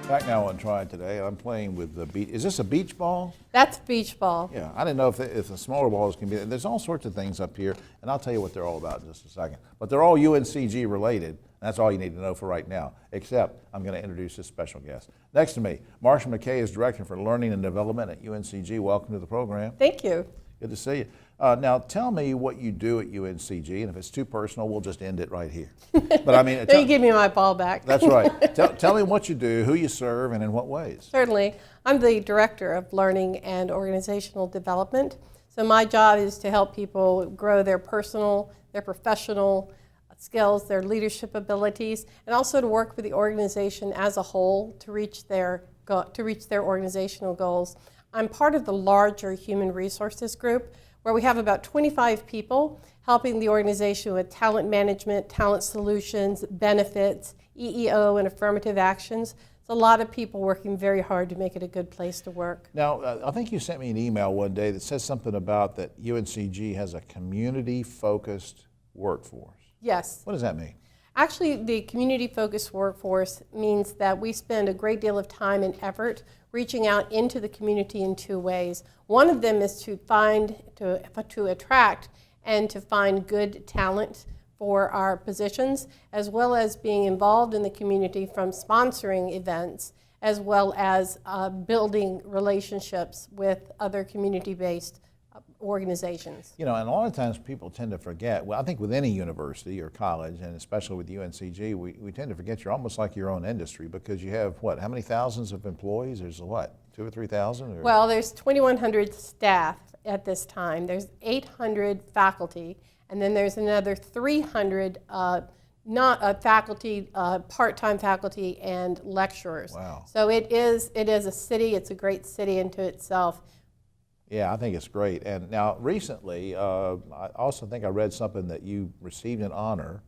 Back now on Triad Today, I'm playing with the beach. Is this a beach ball? That's beach ball. Yeah, I didn't know if the smaller balls can be. There's all sorts of things up here, and I'll tell you what they're all about in just a second. But they're all UNCG related. That's all you need to know for right now, except I'm going to introduce this special guest. Next to me, Marsha McKay is Director for Learning and Development at UNCG. Welcome to the program. Thank you. Good to see you. Now, tell me what you do at UNCG, and if it's too personal, we'll just end it right here. But I mean, you give me my ball back. That's right. Tell me what you do, who you serve, and in what ways. Certainly. I'm the Director of Learning and Organizational Development. So my job is to help people grow their personal, their professional skills, their leadership abilities, and also to work with the organization as a whole to reach their organizational goals. I'm part of the larger human resources group, where we have about 25 people helping the organization with talent management, talent solutions, benefits, EEO, and affirmative actions. It's a lot of people working very hard to make it a good place to work. Now, I think you sent me an email one day that says something about that UNCG has a community-focused workforce. Yes. What does that mean? Actually, the community-focused workforce means that we spend a great deal of time and effort reaching out into the community in two ways. One of them is to attract and to find good talent for our positions, as well as being involved in the community from sponsoring events, as well as building relationships with other community-based organizations. You know, and a lot of times people tend to forget, well, I think with any university or college, and especially with UNCG, we tend to forget you're almost like your own industry, because you have, what, how many thousands of employees? There's what, 2,000 or 3,000? Well, there's 2,100 staff at this time. There's 800 faculty, and then there's another 300 faculty, part-time faculty and lecturers. Wow. So it is a city. It's a great city into itself. Yeah, I think it's great. And now recently, I also think I read something that you received an honor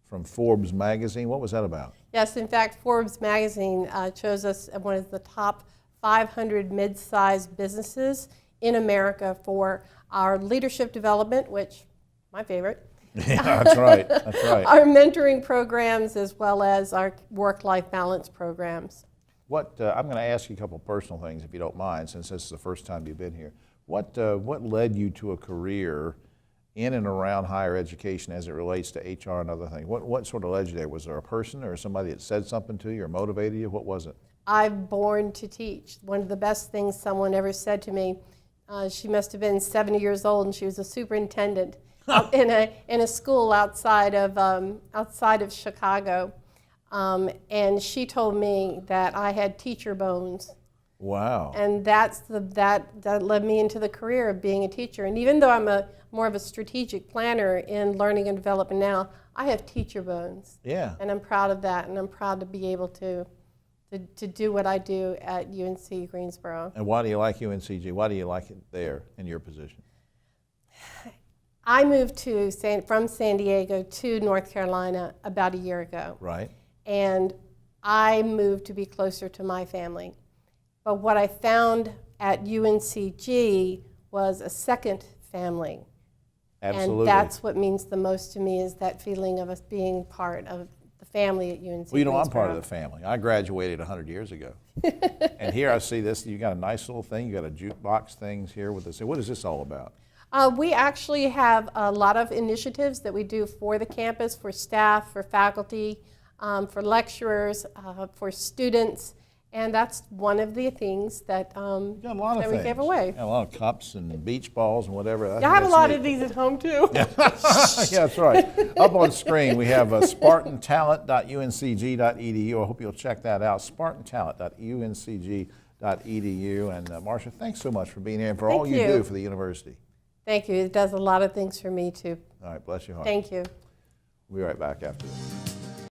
from Forbes magazine. What was that about? Yes, in fact, Forbes magazine chose us as one of the top 500 mid-sized businesses in America for our leadership development, which, my favorite. Yeah, that's right, that's right. Our mentoring programs, as well as our work-life balance programs. I'm going to ask you a couple personal things, if you don't mind, since this is the first time you've been here. What led you to a career in and around higher education as it relates to HR and other things? What sort of led you there? Was there a person or somebody that said something to you or motivated you? What was it? I'm born to teach. One of the best things someone ever said to me, she must have been 70 years old, and she was a superintendent in a school outside of Chicago. And she told me that I had teacher bones. Wow. And that led me into the career of being a teacher. And even though I'm more of a strategic planner in learning and development now, I have teacher bones. Yeah. And I'm proud of that, and I'm proud to be able to do what I do at UNC Greensboro. And why do you like UNCG? Why do you like it there in your position? I moved from San Diego to North Carolina about a year ago. Right. And I moved to be closer to my family. But what I found at UNCG was a second family. Absolutely. And that's what means the most to me, is that feeling of us being part of the family at UNC. Well, you know, I'm part of Greensboro. the family. I graduated 100 years ago. And here I see this, you got a nice little thing, you got a jukebox things here with this. What is this all about? We actually have a lot of initiatives that we do for the campus, for staff, for faculty, for lecturers, for students, and that's one of the things that, we give away. Got a lot of cups and beach balls and whatever. I have a lot of these at home too. Yeah, that's right. Up on screen we have spartantalent.uncg.edu. I hope you'll check that out, spartantalent.uncg.edu. And Marsha, thanks so much for being here and for all you do for the university. Thank you. It does a lot of things for me too. All right, bless your heart. Thank you. We'll be right back after this.